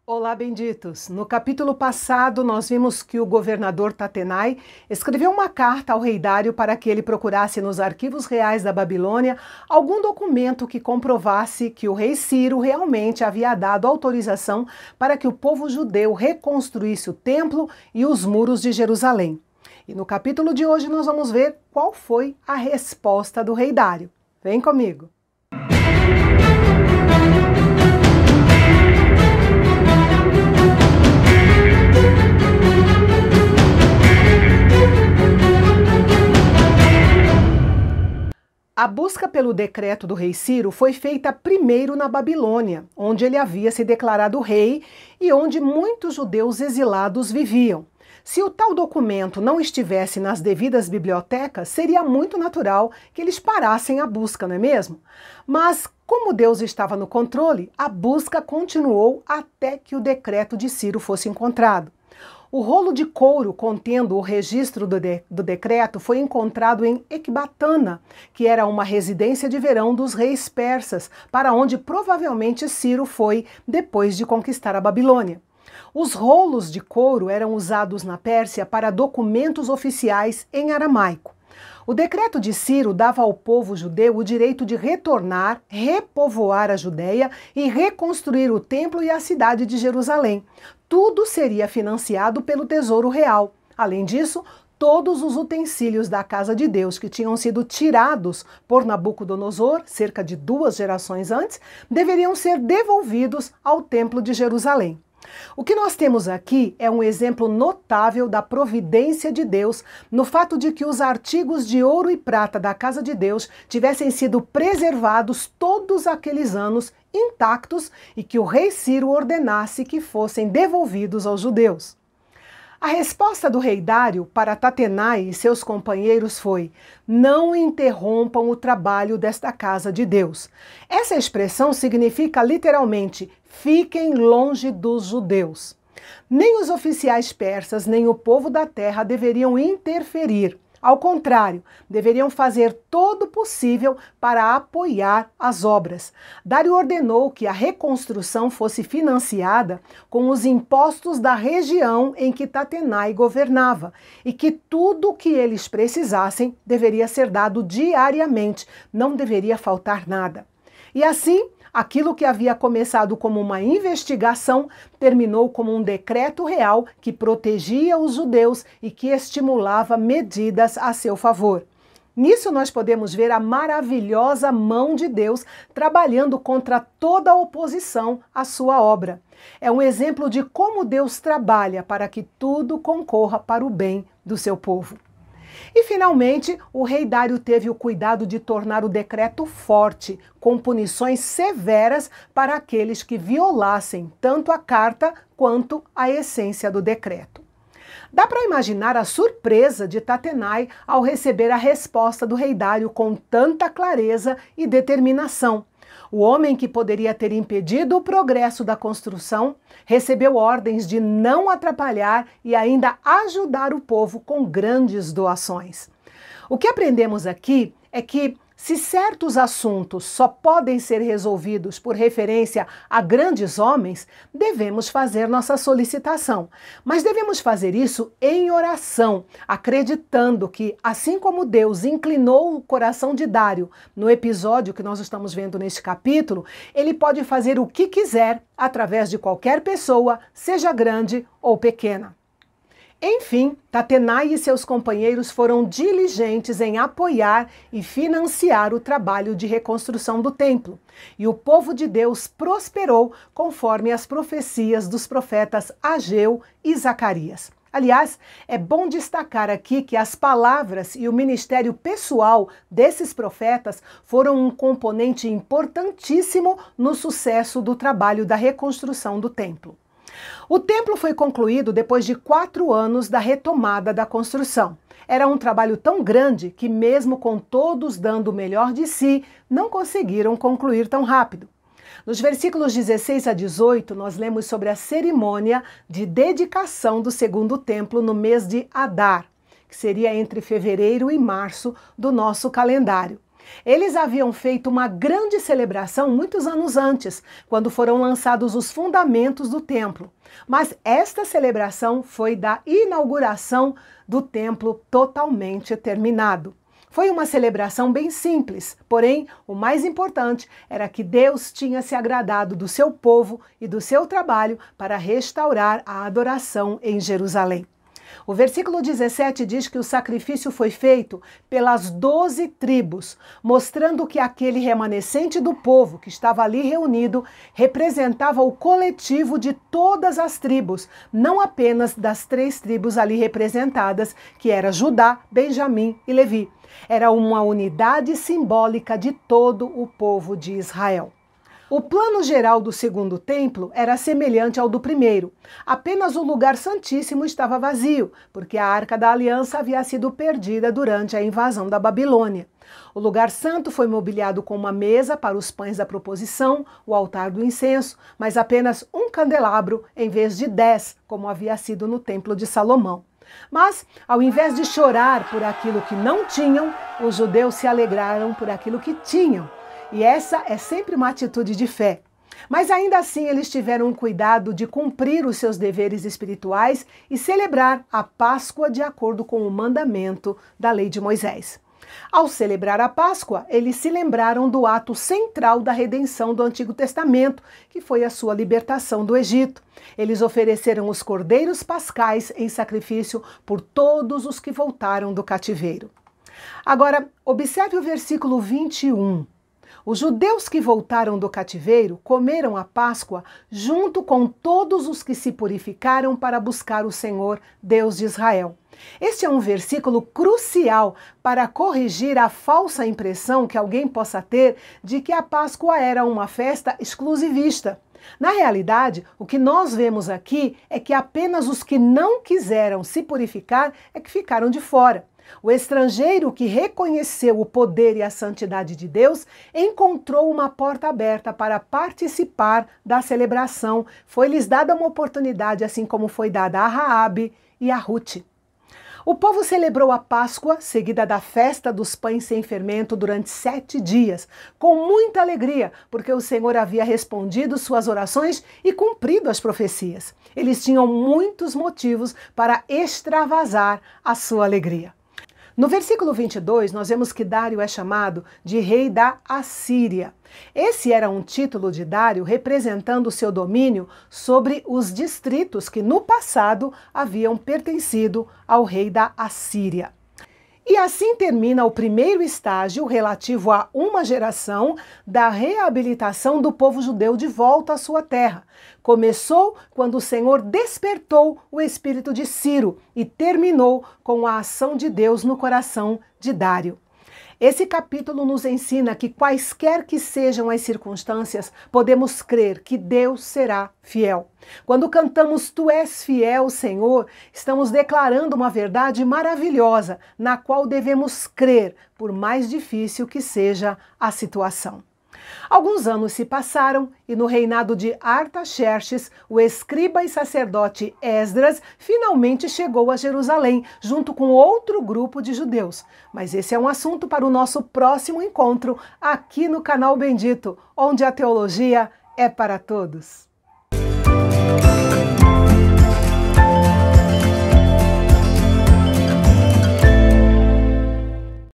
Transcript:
Olá, benditos! No capítulo passado, nós vimos que o governador Tatenai escreveu uma carta ao rei Dário para que ele procurasse nos arquivos reais da Babilônia algum documento que comprovasse que o rei Ciro realmente havia dado autorização para que o povo judeu reconstruísse o templo e os muros de Jerusalém. E no capítulo de hoje nós vamos ver qual foi a resposta do rei Dário. Vem comigo! A busca pelo decreto do rei Ciro foi feita primeiro na Babilônia, onde ele havia se declarado rei e onde muitos judeus exilados viviam. Se o tal documento não estivesse nas devidas bibliotecas, seria muito natural que eles parassem a busca, não é mesmo? Mas, como Deus estava no controle, a busca continuou até que o decreto de Ciro fosse encontrado. O rolo de couro contendo o registro do decreto foi encontrado em Ecbatana, que era uma residência de verão dos reis persas, para onde provavelmente Ciro foi depois de conquistar a Babilônia. Os rolos de couro eram usados na Pérsia para documentos oficiais em aramaico. O decreto de Ciro dava ao povo judeu o direito de retornar, repovoar a Judéia e reconstruir o templo e a cidade de Jerusalém. Tudo seria financiado pelo Tesouro Real. Além disso, todos os utensílios da casa de Deus que tinham sido tirados por Nabucodonosor, cerca de 2 gerações antes, deveriam ser devolvidos ao templo de Jerusalém. O que nós temos aqui é um exemplo notável da providência de Deus no fato de que os artigos de ouro e prata da casa de Deus tivessem sido preservados todos aqueles anos intactos e que o rei Ciro ordenasse que fossem devolvidos aos judeus. A resposta do rei Dário para Tatenai e seus companheiros foi: não interrompam o trabalho desta casa de Deus. Essa expressão significa literalmente: fiquem longe dos judeus. Nem os oficiais persas, nem o povo da terra deveriam interferir. Ao contrário, deveriam fazer todo o possível para apoiar as obras. Dário ordenou que a reconstrução fosse financiada com os impostos da região em que Tatenai governava e que tudo o que eles precisassem deveria ser dado diariamente, não deveria faltar nada. E assim, aquilo que havia começado como uma investigação terminou como um decreto real que protegia os judeus e que estimulava medidas a seu favor. Nisso nós podemos ver a maravilhosa mão de Deus trabalhando contra toda a oposição à sua obra. É um exemplo de como Deus trabalha para que tudo concorra para o bem do seu povo. E, finalmente, o rei Dário teve o cuidado de tornar o decreto forte, com punições severas para aqueles que violassem tanto a carta quanto a essência do decreto. Dá para imaginar a surpresa de Tatenai ao receber a resposta do rei Dário com tanta clareza e determinação. O homem que poderia ter impedido o progresso da construção recebeu ordens de não atrapalhar e ainda ajudar o povo com grandes doações. O que aprendemos aqui é que, se certos assuntos só podem ser resolvidos por referência a grandes homens, devemos fazer nossa solicitação. Mas devemos fazer isso em oração, acreditando que, assim como Deus inclinou o coração de Dário no episódio que nós estamos vendo neste capítulo, ele pode fazer o que quiser através de qualquer pessoa, seja grande ou pequena. Enfim, Tatenai e seus companheiros foram diligentes em apoiar e financiar o trabalho de reconstrução do templo, e o povo de Deus prosperou conforme as profecias dos profetas Ageu e Zacarias. Aliás, é bom destacar aqui que as palavras e o ministério pessoal desses profetas foram um componente importantíssimo no sucesso do trabalho da reconstrução do templo. O templo foi concluído depois de 4 anos da retomada da construção. Era um trabalho tão grande que, mesmo com todos dando o melhor de si, não conseguiram concluir tão rápido. Nos versículos 16 a 18, nós lemos sobre a cerimônia de dedicação do segundo templo no mês de Adar, que seria entre fevereiro e março do nosso calendário. Eles haviam feito uma grande celebração muitos anos antes, quando foram lançados os fundamentos do templo. Mas esta celebração foi da inauguração do templo totalmente terminado. Foi uma celebração bem simples, porém, o mais importante era que Deus tinha se agradado do seu povo e do seu trabalho para restaurar a adoração em Jerusalém. O versículo 17 diz que o sacrifício foi feito pelas 12 tribos, mostrando que aquele remanescente do povo que estava ali reunido representava o coletivo de todas as tribos, não apenas das 3 tribos ali representadas, que era Judá, Benjamim e Levi. Era uma unidade simbólica de todo o povo de Israel. O plano geral do segundo templo era semelhante ao do primeiro. Apenas o lugar santíssimo estava vazio, porque a Arca da Aliança havia sido perdida durante a invasão da Babilônia. O lugar santo foi mobiliado com uma mesa para os pães da proposição, o altar do incenso, mas apenas um candelabro em vez de 10, como havia sido no Templo de Salomão. Mas, ao invés de chorar por aquilo que não tinham, os judeus se alegraram por aquilo que tinham. E essa é sempre uma atitude de fé. Mas ainda assim eles tiveram cuidado de cumprir os seus deveres espirituais e celebrar a Páscoa de acordo com o mandamento da lei de Moisés. Ao celebrar a Páscoa, eles se lembraram do ato central da redenção do Antigo Testamento, que foi a sua libertação do Egito. Eles ofereceram os cordeiros pascais em sacrifício por todos os que voltaram do cativeiro. Agora, observe o versículo 21. Os judeus que voltaram do cativeiro comeram a Páscoa junto com todos os que se purificaram para buscar o Senhor, Deus de Israel. Este é um versículo crucial para corrigir a falsa impressão que alguém possa ter de que a Páscoa era uma festa exclusivista. Na realidade, o que nós vemos aqui é que apenas os que não quiseram se purificar é que ficaram de fora. O estrangeiro que reconheceu o poder e a santidade de Deus encontrou uma porta aberta para participar da celebração. Foi-lhes dada uma oportunidade, assim como foi dada a Raabe e a Ruth. O povo celebrou a Páscoa, seguida da festa dos pães sem fermento, durante 7 dias, com muita alegria, porque o Senhor havia respondido suas orações e cumprido as profecias. Eles tinham muitos motivos para extravasar a sua alegria. No versículo 22, nós vemos que Dário é chamado de rei da Assíria. Esse era um título de Dário representando o seu domínio sobre os distritos que no passado haviam pertencido ao rei da Assíria. E assim termina o primeiro estágio relativo a uma geração da reabilitação do povo judeu de volta à sua terra. Começou quando o Senhor despertou o espírito de Ciro e terminou com a ação de Deus no coração de Dário. Esse capítulo nos ensina que quaisquer que sejam as circunstâncias, podemos crer que Deus será fiel. Quando cantamos Tu és fiel, Senhor, estamos declarando uma verdade maravilhosa, na qual devemos crer, por mais difícil que seja a situação. Alguns anos se passaram e no reinado de Artaxerxes, o escriba e sacerdote Esdras finalmente chegou a Jerusalém, junto com outro grupo de judeus. Mas esse é um assunto para o nosso próximo encontro aqui no canal Bendito, onde a teologia é para todos.